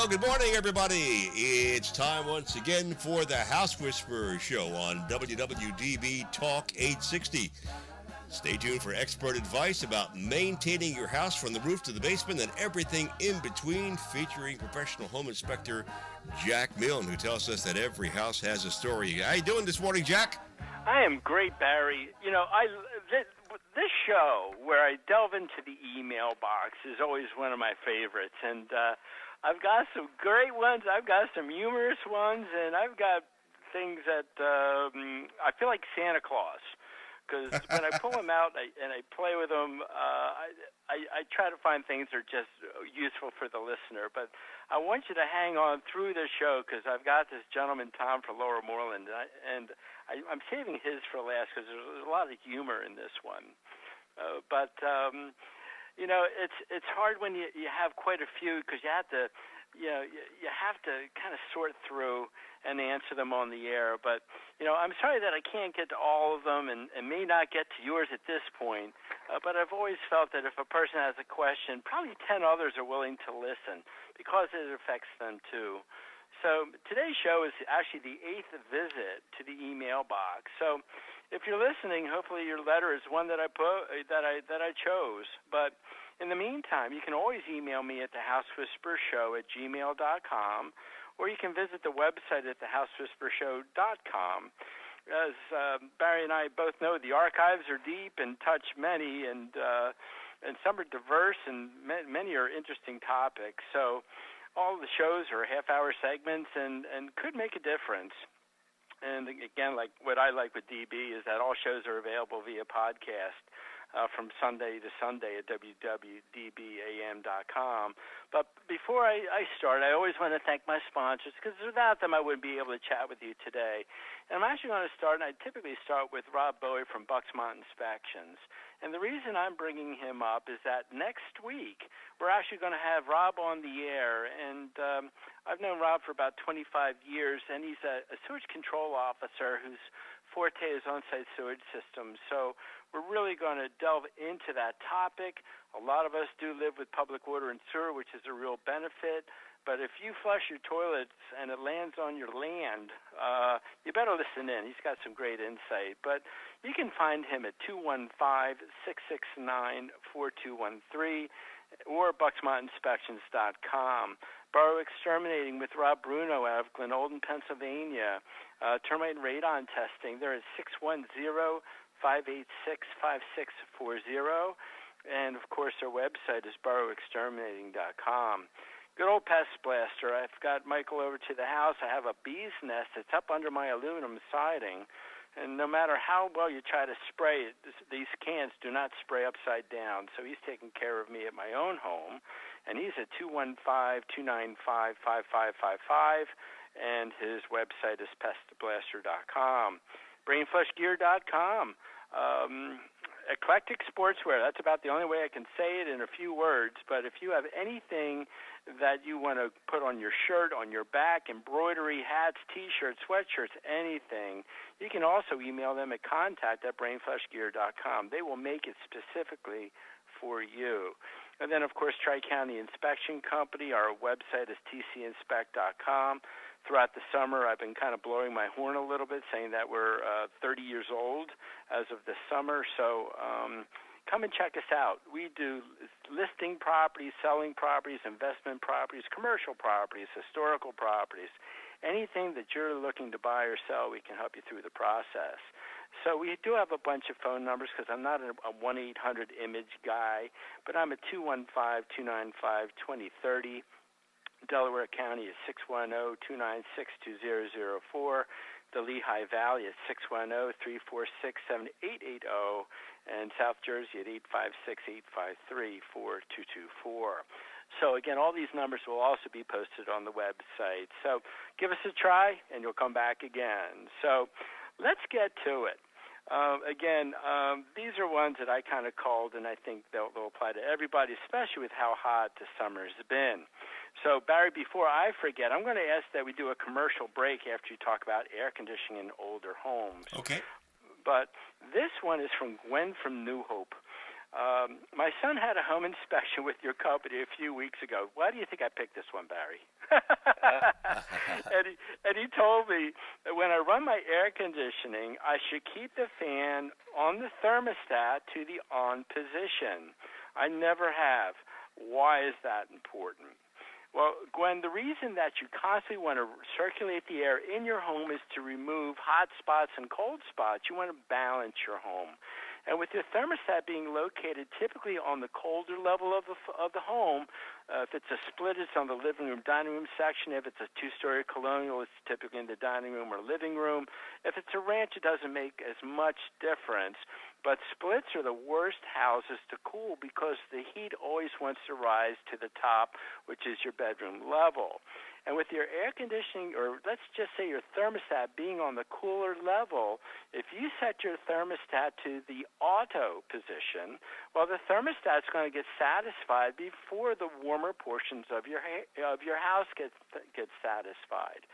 Well, good morning, everybody. It's time once again for the House Whisperer Show on WWDB Talk 860. Stay tuned for expert advice about maintaining your house from the roof to the basement and everything in between, featuring professional home inspector Jack Milne, who tells us that every house has a story. How you doing this morning, Jack? I am great, Barry. You know, this show where I delve into the email box is always one of my favorites, and I've got some great ones, I've got some humorous ones, and I've got things that I feel like Santa Claus, because when I pull them out and I play with them, I try to find things that are just useful for the listener. But I want you to hang on through the show, because I've got this gentleman, Tom, from Lower Moreland, and I'm saving his for last because there's a lot of humor in this one. You know, it's hard when you have quite a few, because you have to, you have to kind of sort through and answer them on the air. But, you know, I'm sorry that I can't get to all of them and may not get to yours at this point. But I've always felt that if a person has a question, probably 10 others are willing to listen, because it affects them too. So today's show is actually the 8th visit to the email box. So if you're listening, hopefully your letter is one that I chose. But in the meantime, you can always email me at thehousewhispershow@gmail.com, or you can visit the website at thehousewhispershow.com. As Barry and I both know, the archives are deep and touch many, and some are diverse, and many are interesting topics. So all the shows are half-hour segments and could make a difference. And again, like what I like with DB is that all shows are available via podcast from Sunday to Sunday at www.dbam.com. But before I start, I always want to thank my sponsors, because without them I wouldn't be able to chat with you today. And I'm actually going to start, and I typically start with Rob Bowie from Bucksmont Inspections. And the reason I'm bringing him up is that next week we're actually going to have Rob on the air. And I've known Rob for about 25 years, and he's a sewage control officer whose forte is on-site sewage systems. So we're really going to delve into that topic. A lot of us do live with public water and sewer, which is a real benefit. But if you flush your toilets and it lands on your land, you better listen in. He's got some great insight. But you can find him at 215-669-4213 or bucksmontinspections.com. Borough Exterminating with Rob Bruno out of Glenolden, Pennsylvania. Termite and radon testing. They're at 610-586-5640. And, of course, their website is boroughexterminating.com. Good old pest blaster. I've got Michael over to the house. I have a bee's nest that's up under my aluminum siding. And no matter how well you try to spray it, these cans do not spray upside down. So he's taking care of me at my own home. And he's at 215-295-5555. And his website is pestblaster.com. Brainflushgear.com. Eclectic sportswear. That's about the only way I can say it in a few words. But if you have anything that you want to put on your shirt, on your back, embroidery, hats, T-shirts, sweatshirts, anything, you can also email them at contact@brainflushgear.com. They will make it specifically for you. And then, of course, Tri-County Inspection Company. Our website is tcinspect.com. Throughout the summer, I've been kind of blowing my horn a little bit, saying that we're 30 years old as of this summer. So come and check us out. We do listing properties, selling properties, investment properties, commercial properties, historical properties. Anything that you're looking to buy or sell, we can help you through the process. So we do have a bunch of phone numbers, because I'm not a 1-800-IMAGE guy, but I'm at 215-295-2030. Delaware County is 610-296-2004. The Lehigh Valley is 610-346-7880. And South Jersey at 856-853-4224. So, again, all these numbers will also be posted on the website. So give us a try, and you'll come back again. So let's get to it. These are ones that I kind of called, and I think they'll apply to everybody, especially with how hot the summer's been. So, Barry, before I forget, I'm going to ask that we do a commercial break after you talk about air conditioning in older homes. Okay. But this one is from Gwen from New Hope. My son had a home inspection with your company a few weeks ago. Why do you think I picked this one, Barry? and he told me that when I run my air conditioning, I should keep the fan on the thermostat to the on position. I never have. Why is that important? Well, Gwen, the reason that you constantly want to circulate the air in your home is to remove hot spots and cold spots. You want to balance your home. And with your thermostat being located typically on the colder level of the home, if it's a split, it's on the living room, dining room section. If it's a two-story colonial, it's typically in the dining room or living room. If it's a ranch, it doesn't make as much difference. But splits are the worst houses to cool because the heat always wants to rise to the top, which is your bedroom level. And with your air conditioning, or let's just say your thermostat being on the cooler level, if you set your thermostat to the auto position, well, the thermostat's going to get satisfied before the warmer portions of your house get satisfied.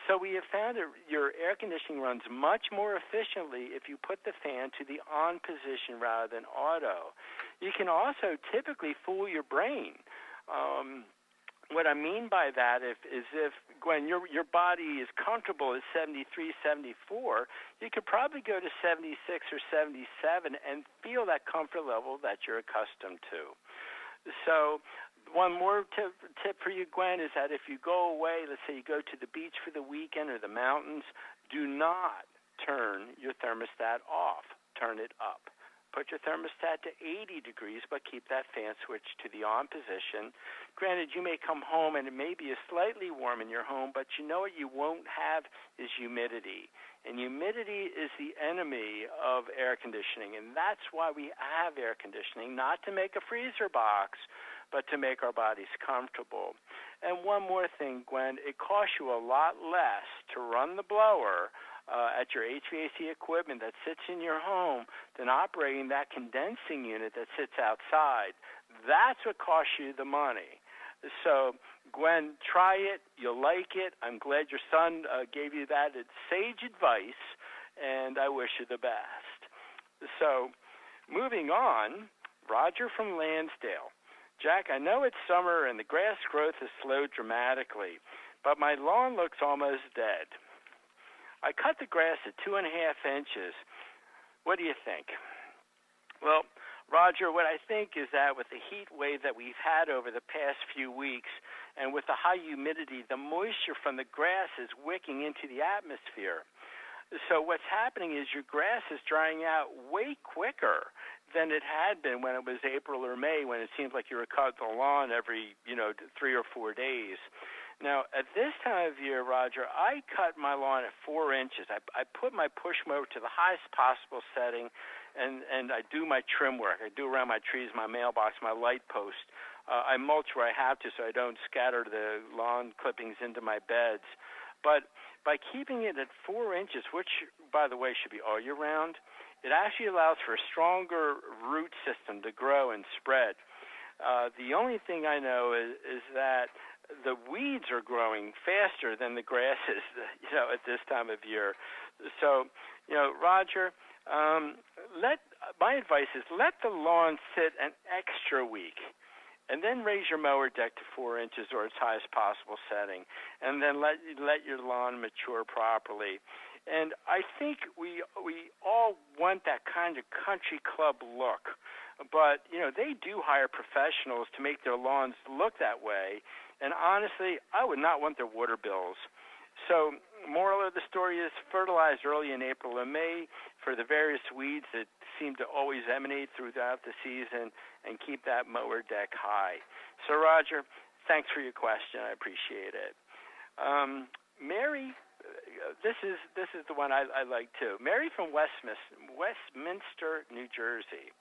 So we have found that your air conditioning runs much more efficiently if you put the fan to the on position rather than auto. You can also typically fool your brain. What I mean by that is if, Gwen, your body is comfortable at 73, 74, you could probably go to 76 or 77 and feel that comfort level that you're accustomed to. So one more tip for you, Gwen, is that if you go away, let's say you go to the beach for the weekend or the mountains, do not turn your thermostat off. Turn it up. Put your thermostat to 80 degrees, but keep that fan switched to the on position. Granted, you may come home and it may be slightly warm in your home, but you know what you won't have is humidity. And humidity is the enemy of air conditioning, and that's why we have air conditioning, not to make a freezer box, but to make our bodies comfortable. And one more thing, Gwen, it costs you a lot less to run the blower at your HVAC equipment that sits in your home than operating that condensing unit that sits outside. That's what costs you the money. So, Gwen, try it. You'll like it. I'm glad your son gave you that sage advice, and I wish you the best. So, moving on, Roger from Lansdale. Jack, I know it's summer and the grass growth has slowed dramatically, but my lawn looks almost dead. I cut the grass at 2.5 inches. What do you think? Well, Roger, what I think is that with the heat wave that we've had over the past few weeks and with the high humidity, the moisture from the grass is wicking into the atmosphere. So what's happening is your grass is drying out way quicker than it had been when it was April or May, when it seemed like you were cutting the lawn every, 3 or 4 days. Now, at this time of year, Roger, I cut my lawn at 4 inches. I put my push mower to the highest possible setting, and I do my trim work. I do around my trees, my mailbox, my light post. I mulch where I have to so I don't scatter the lawn clippings into my beds. But by keeping it at 4 inches, which, by the way, should be all year round, it actually allows for a stronger root system to grow and spread. The only thing I know is that the weeds are growing faster than the grasses, at this time of year. So, Roger, my advice is let the lawn sit an extra week, and then raise your mower deck to 4 inches or its highest possible setting, and then let your lawn mature properly. And I think we all want that kind of country club look, but they do hire professionals to make their lawns look that way. And honestly, I would not want their water bills. So, moral of the story is fertilize early in April and May for the various weeds that seem to always emanate throughout the season, and keep that mower deck high. So, Roger, thanks for your question. I appreciate it. Mary, this is the one I like too. Mary from Westminster, New Jersey.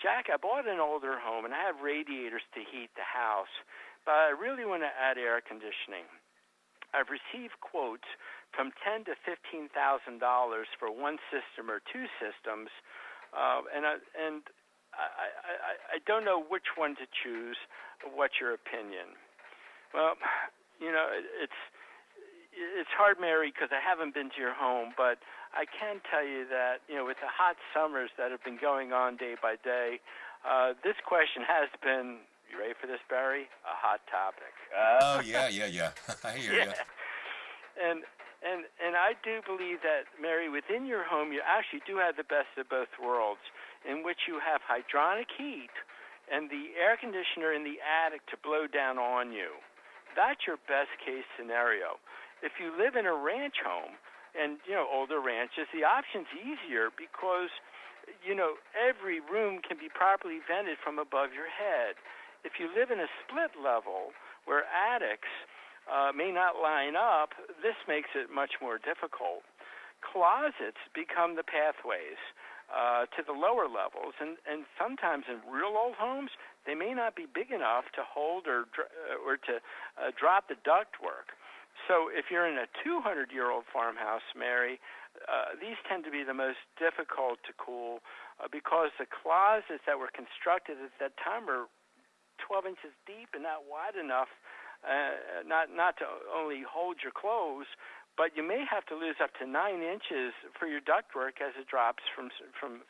Jack, I bought an older home, and I have radiators to heat the house, but I really want to add air conditioning. I've received quotes from $10,000 to $15,000 for one system or two systems, and I don't know which one to choose. What's your opinion? Well, it's hard, Mary, because I haven't been to your home, but I can tell you that, with the hot summers that have been going on day by day, this question has been, you ready for this, Barry? A hot topic. Oh, yeah. I hear you. And I do believe that, Mary, within your home, you actually do have the best of both worlds, in which you have hydronic heat and the air conditioner in the attic to blow down on you. That's your best case scenario. If you live in a ranch home, and, older ranches, the option's easier because, every room can be properly vented from above your head. If you live in a split level where attics may not line up, this makes it much more difficult. Closets become the pathways to the lower levels, and sometimes in real old homes, they may not be big enough to hold or to drop the ductwork. So if you're in a 200-year-old farmhouse, Mary, these tend to be the most difficult to cool because the closets that were constructed at that time were 12 inches deep and not wide enough not to only hold your clothes, but you may have to lose up to 9 inches for your ductwork as it drops from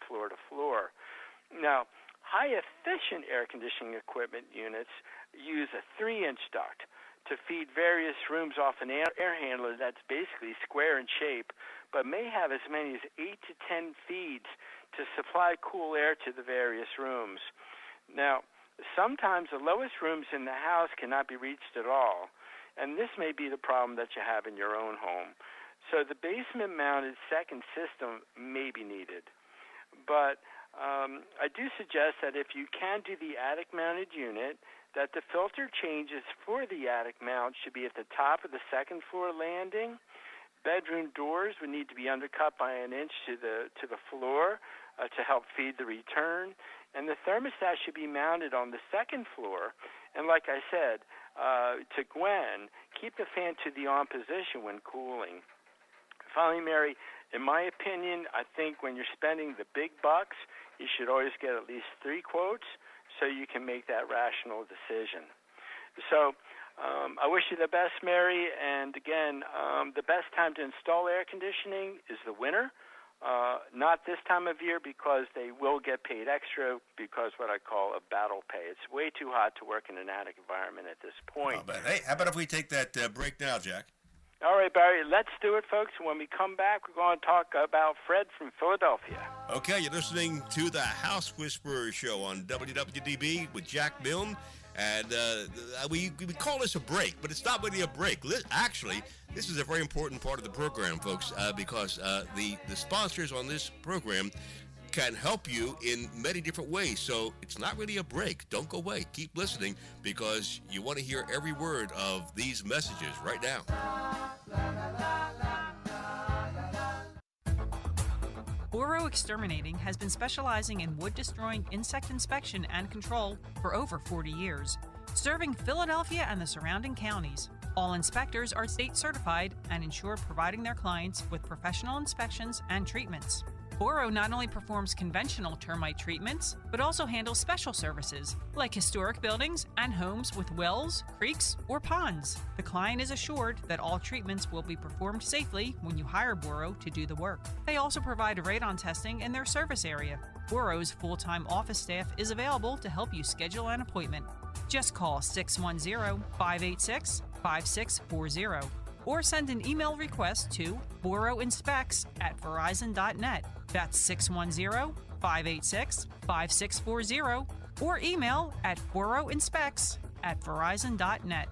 floor to floor. Now, high-efficient air conditioning equipment units use a 3-inch duct to feed various rooms off an air handler that's basically square in shape, but may have as many as 8 to 10 feeds to supply cool air to the various rooms. Now, sometimes the lowest rooms in the house cannot be reached at all, and this may be the problem that you have in your own home. So the basement-mounted second system may be needed. But I do suggest that if you can do the attic-mounted unit, that the filter changes for the attic mount should be at the top of the second floor landing. Bedroom doors would need to be undercut by 1 inch to the floor to help feed the return. And the thermostat should be mounted on the second floor. And like I said, to Gwen, keep the fan to the on position when cooling. Finally, Mary, in my opinion, I think when you're spending the big bucks, you should always get at least 3 quotes so you can make that rational decision. So I wish you the best, Mary. And again, the best time to install air conditioning is the winter. Not this time of year because they will get paid extra because what I call a battle pay. It's way too hot to work in an attic environment at this point. Oh, but hey, how about if we take that break now, Jack? All right, Barry, let's do it, folks. When we come back, we're going to talk about Fred from Philadelphia. Okay, you're listening to the House Whisperer Show on WWDB with Jack Milne. And we call this a break, but it's not really a break. Actually, this is a very important part of the program, folks, because the sponsors on this program can help you in many different ways. So it's not really a break. Don't go away. Keep listening because you want to hear every word of these messages right now. Boro Exterminating has been specializing in wood-destroying insect inspection and control for over 40 years, serving Philadelphia and the surrounding counties. All inspectors are state certified and ensure providing their clients with professional inspections and treatments. Boro not only performs conventional termite treatments, but also handles special services like historic buildings and homes with wells, creeks, or ponds. The client is assured that all treatments will be performed safely when you hire Boro to do the work. They also provide radon testing in their service area. Boro's full-time office staff is available to help you schedule an appointment. Just call 610-586-5640 or send an email request to boroinspects@verizon.net. That's 610-586-5640 or email at boroinspects@verizon.net.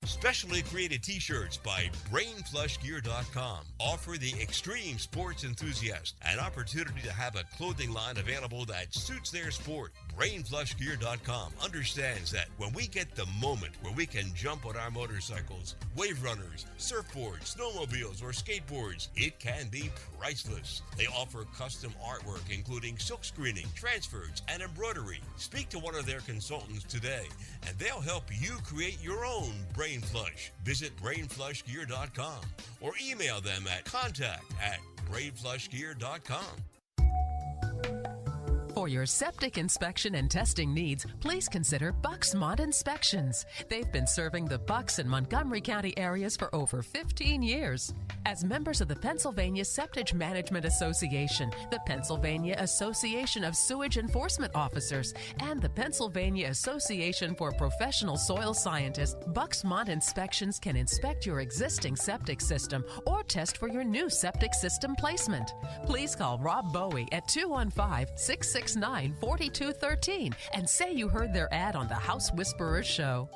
Specially created t-shirts by BrainFlushGear.com offer the extreme sports enthusiast an opportunity to have a clothing line available that suits their sport. BrainFlushGear.com understands that when we get the moment where we can jump on our motorcycles, wave runners, surfboards, snowmobiles, or skateboards, it can be priceless. They offer custom artwork including silk screening, transfers, and embroidery. Speak to one of their consultants today and they'll help you create your own Brain Flush. Visit BrainFlushGear.com or email them at contact@BrainFlushGear.com. For your septic inspection and testing needs, please consider Bucksmont Inspections. They've been serving the Bucks and Montgomery County areas for over 15 years. As members of the Pennsylvania Septic Management Association, the Pennsylvania Association of Sewage Enforcement Officers, and the Pennsylvania Association for Professional Soil Scientists, Bucksmont Inspections can inspect your existing septic system or test for your new septic system placement. Please call Rob Bowie at 215-669-4213 and say you heard their ad on the House Whisperers show.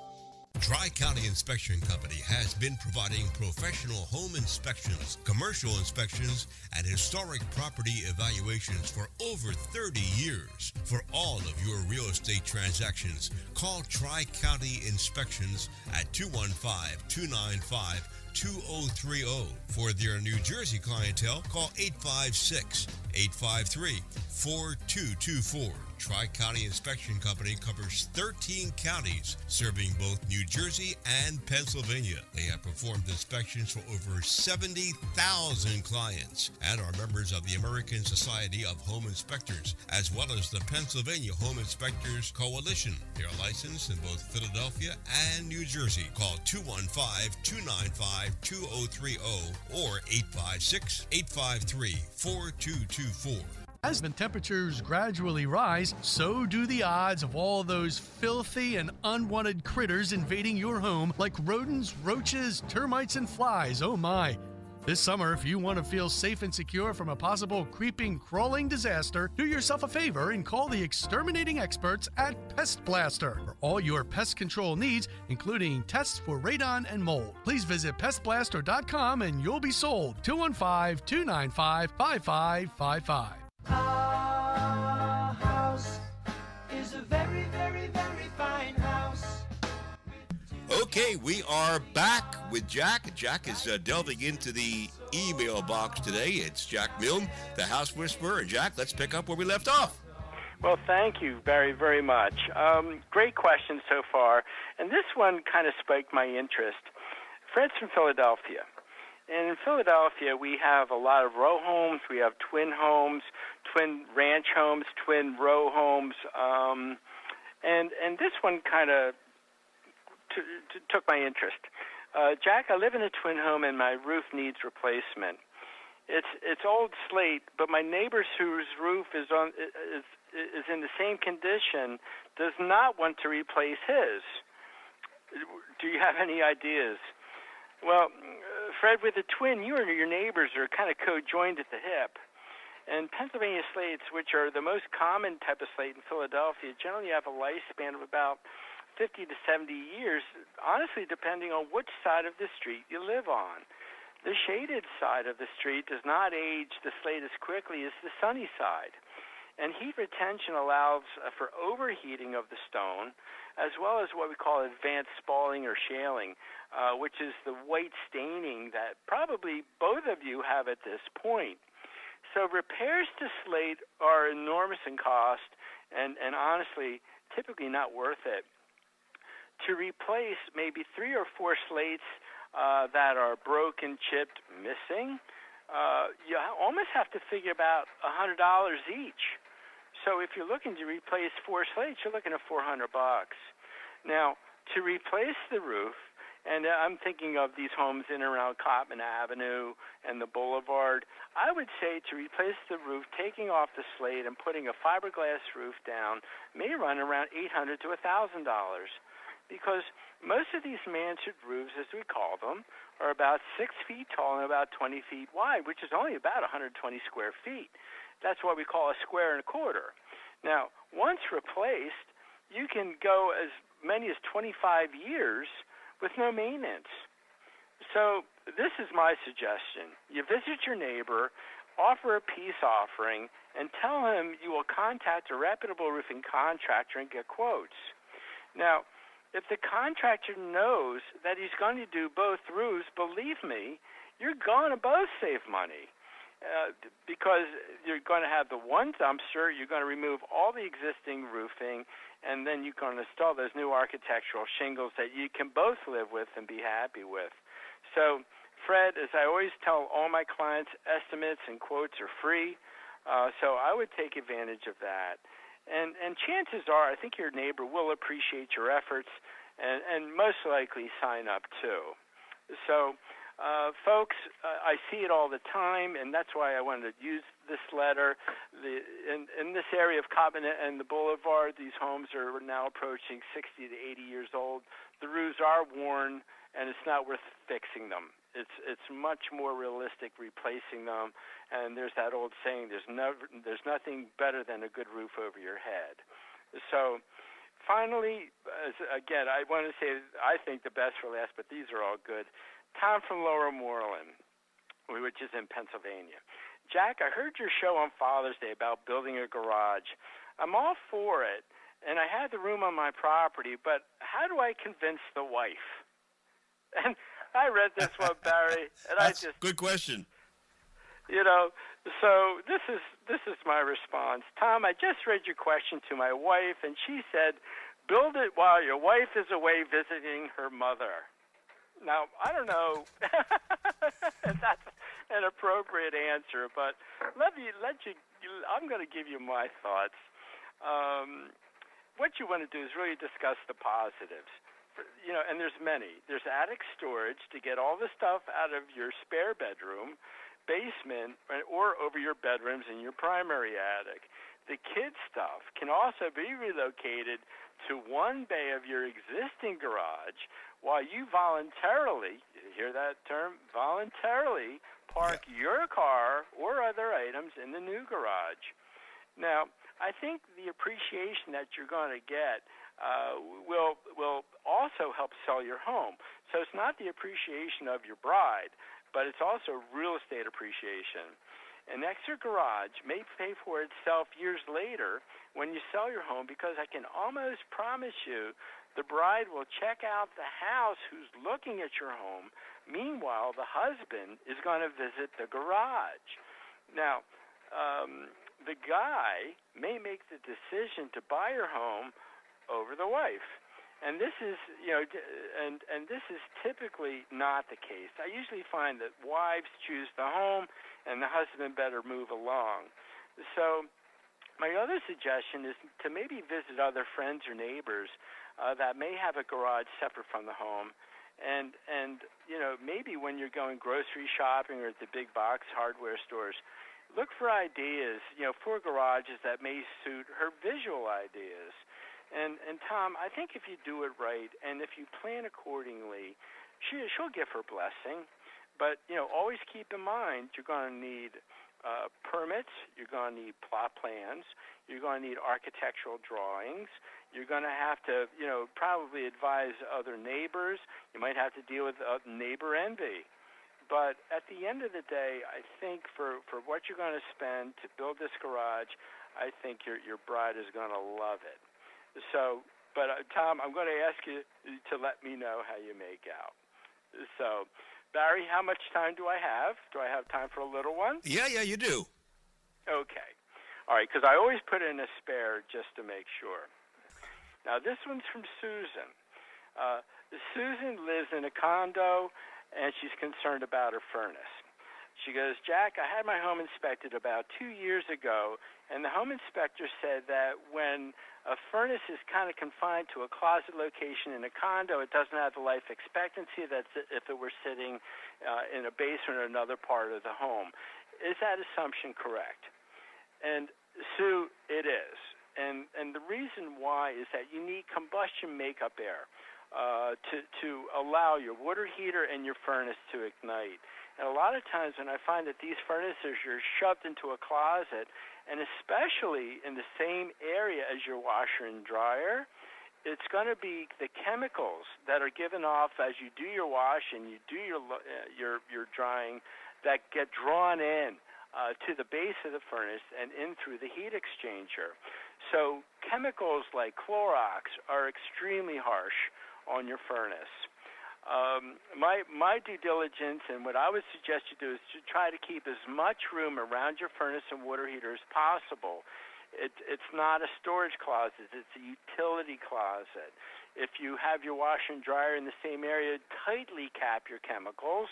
Tri-County Inspection Company has been providing professional home inspections, commercial inspections, and historic property evaluations for over 30 years. For all of your real estate transactions, call Tri-County Inspections at 215-295-2030. For their New Jersey clientele, call 856-853-4224. Tri-County Inspection Company covers 13 counties, serving both New Jersey and Pennsylvania. They have performed inspections for over 70,000 clients and are members of the American Society of Home Inspectors, as well as the Pennsylvania Home Inspectors Coalition. They are licensed in both Philadelphia and New Jersey. Call 215-295-2030 or 856-853-4224. As the temperatures gradually rise, so do the odds of all those filthy and unwanted critters invading your home, like rodents, roaches, termites, and flies. Oh my! This summer, if you want to feel safe and secure from a possible creeping, crawling disaster, do yourself a favor and call the exterminating experts at Pest Blaster for all your pest control needs, including tests for radon and mold. Please visit pestblaster.com and you'll be sold. 215-295-5555. Our house is a very, very, very fine house. Okay, we are back with Jack. Jack is delving into the email box today. It's Jack Milne, the House Whisperer. And Jack, let's pick up where we left off. Well, thank you very, very much. Great question so far. And this one kind of spiked my interest. Fred's from Philadelphia. And in Philadelphia, we have a lot of row homes. We have twin homes, twin ranch homes, twin row homes. And this one kind of took my interest. Jack, I live in a twin home, and my roof needs replacement. It's old slate, but my neighbor whose roof is in the same condition does not want to replace his. Do you have any ideas? Well, Fred, with a twin, you and your neighbors are kind of co-joined at the hip. And Pennsylvania slates, which are the most common type of slate in Philadelphia, generally have a lifespan of about 50 to 70 years, honestly depending on which side of the street you live on. The shaded side of the street does not age the slate as quickly as the sunny side. And heat retention allows for overheating of the stone, as well as what we call advanced spalling or shaling, which is the white staining that probably both of you have at this point. So repairs to slate are enormous in cost and honestly typically not worth it. To replace maybe 3 or 4 slates that are broken, chipped, missing, you almost have to figure about $100 each. So if you're looking to replace 4 slates, you're looking at $400. Now, to replace the roof, and I'm thinking of these homes in and around Cotman Avenue and the Boulevard, I would say to replace the roof, taking off the slate and putting a fiberglass roof down may run around $800 to $1,000. Because most of these mansard roofs, as we call them, are about 6 feet tall and about 20 feet wide, which is only about 120 square feet. That's what we call a square and a quarter. Now, once replaced, you can go as many as 25 years with no maintenance. So this is my suggestion. You visit your neighbor, offer a peace offering, and tell him you will contact a reputable roofing contractor and get quotes. Now, if the contractor knows that he's going to do both roofs, believe me, you're going to both save money. Because you're going to have the one dumpster, you're going to remove all the existing roofing, and then you're going to install those new architectural shingles that you can both live with and be happy with. So, Fred, as I always tell all my clients, estimates and quotes are free. So I would take advantage of that. And chances are, I think your neighbor will appreciate your efforts and most likely sign up too. So, folks, I see it all the time, and that's why I wanted to use this letter. In this area of Cobbin and the Boulevard, these homes are now approaching 60 to 80 years old. The roofs are worn, and it's not worth fixing them. It's much more realistic replacing them. And there's that old saying: there's nothing better than a good roof over your head. So, finally, again, I want to say I think the best for last, but these are all good. Tom from Lower Moreland, which is in Pennsylvania. Jack, I heard your show on Father's Day about building a garage. I'm all for it, and I had the room on my property, but how do I convince the wife? And I read this one, Barry, and That's good question. So this is my response. Tom, I just read your question to my wife, and she said, build it while your wife is away visiting her mother. Now, I don't know if that's an appropriate answer, but I'm going to give you my thoughts. What you want to do is really discuss the positives. And there's many. There's attic storage to get all the stuff out of your spare bedroom, basement, or over your bedrooms in your primary attic. The kids' stuff can also be relocated to one bay of your existing garage while you voluntarily, you hear that term, voluntarily park your car or other items in the new garage. Now, I think the appreciation that you're going to get will also help sell your home. So it's not the appreciation of your bride, but it's also real estate appreciation. An extra garage may pay for itself years later when you sell your home, because I can almost promise you the bride will check out the house who's looking at your home. Meanwhile, the husband is going to visit the garage. Now, the guy may make the decision to buy your home over the wife. And this is, and this is typically not the case. I usually find that wives choose the home and the husband better move along. So my other suggestion is to maybe visit other friends or neighbors that may have a garage separate from the home. And maybe when you're going grocery shopping or at the big box hardware stores, look for ideas, for garages that may suit her visual ideas. And Tom, I think if you do it right and if you plan accordingly, she'll give her blessing. But, always keep in mind you're going to need permits, you're going to need plot plans, you're going to need architectural drawings, you're going to have to, probably advise other neighbors. You might have to deal with neighbor envy. But at the end of the day, I think for what you're going to spend to build this garage, I think your bride is going to love it. So, but Tom, I'm going to ask you to let me know how you make out. So, Barry, how much time do I have? Do I have time for a little one? Yeah, you do. Okay. All right, because I always put in a spare just to make sure. Now, this one's from Susan. Susan lives in a condo, and she's concerned about her furnace. She goes, Jack, I had my home inspected about 2 years ago, and the home inspector said that when a furnace is kind of confined to a closet location in a condo, it doesn't have the life expectancy that's if it were sitting in a basement or another part of the home. Is that assumption correct? And Sue, it is. And the reason why is that you need combustion makeup air to allow your water heater and your furnace to ignite. And a lot of times when I find that these furnaces are shoved into a closet, and especially in the same area as your washer and dryer, it's going to be the chemicals that are given off as you do your wash and you do your drying that get drawn in to the base of the furnace and in through the heat exchanger. So chemicals like Clorox are extremely harsh on your furnace. My due diligence and what I would suggest you do is to try to keep as much room around your furnace and water heater as possible. It's not a storage closet. It's a utility closet. If you have your washer and dryer in the same area, tightly cap your chemicals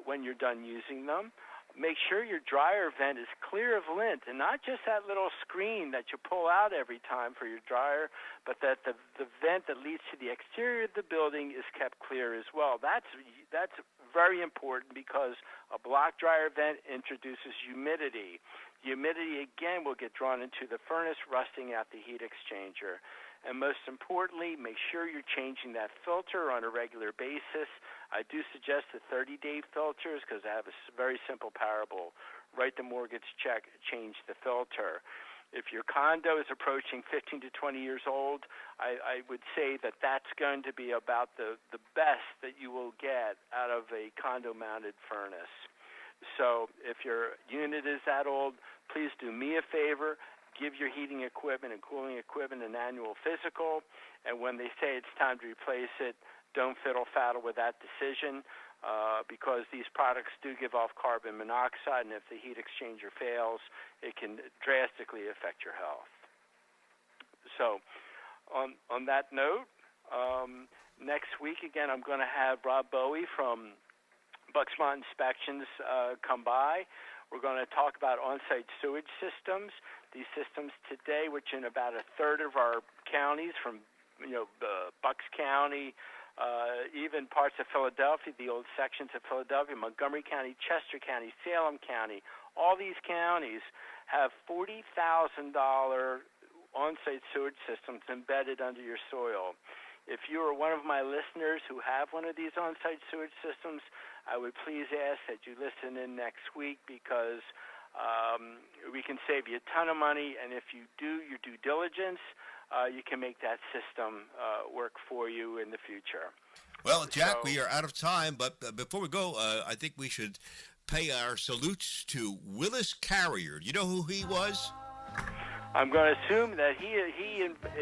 when you're done using them. make sure your dryer vent is clear of lint, and not just that little screen that you pull out every time for your dryer, but that the vent that leads to the exterior of the building is kept clear as well. That's very important because a block dryer vent introduces humidity. Humidity, again, will get drawn into the furnace, rusting out the heat exchanger. And most importantly, make sure you're changing that filter on a regular basis. I do suggest the 30-day filters because I have a very simple parable. Write the mortgage check, change the filter. If your condo is approaching 15 to 20 years old, I would say that that's going to be about the best that you will get out of a condo-mounted furnace. So if your unit is that old, please do me a favor. Give your heating equipment and cooling equipment an annual physical, and when they say it's time to replace it, don't fiddle-faddle with that decision because these products do give off carbon monoxide, and if the heat exchanger fails, it can drastically affect your health. So on that note, next week, again, I'm going to have Rob Bowie from Bucksmont Inspections come by. We're going to talk about on-site sewage systems. These systems today, which in about a third of our counties, from Bucks County, even parts of Philadelphia, the old sections of Philadelphia, Montgomery County, Chester County, Salem County, all these counties have $40,000 on-site sewage systems embedded under your soil. If you are one of my listeners who have one of these on-site sewage systems, I would please ask that you listen in next week because we can save you a ton of money, and if you do your due diligence, you can make that system work for you in the future. Well, Jack, we are out of time, but before we go, I think we should pay our salutes to Willis Carrier. Do you know who he was? I'm going to assume that he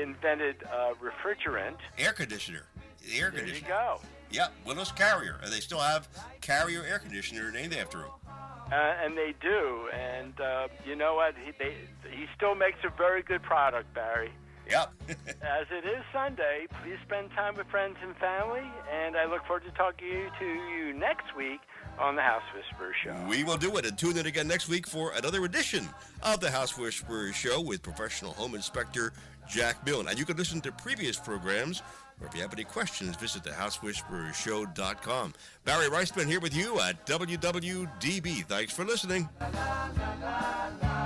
invented refrigerant. Air conditioner. The air conditioner. There you go. Yep, Willis Carrier. And they still have Carrier air conditioner named after him. And they do. And you know what? He still makes a very good product, Barry. Yep. As it is Sunday, please spend time with friends and family. And I look forward to talking to you next week on the House Whisperer Show. We will do it, and tune in again next week for another edition of the House Whisperer Show with professional home inspector Jack Milne. And you can listen to previous programs, or if you have any questions, visit thehousewhisperershow.com. Barry Reisman here with you at WWDB. Thanks for listening. La, la, la, la.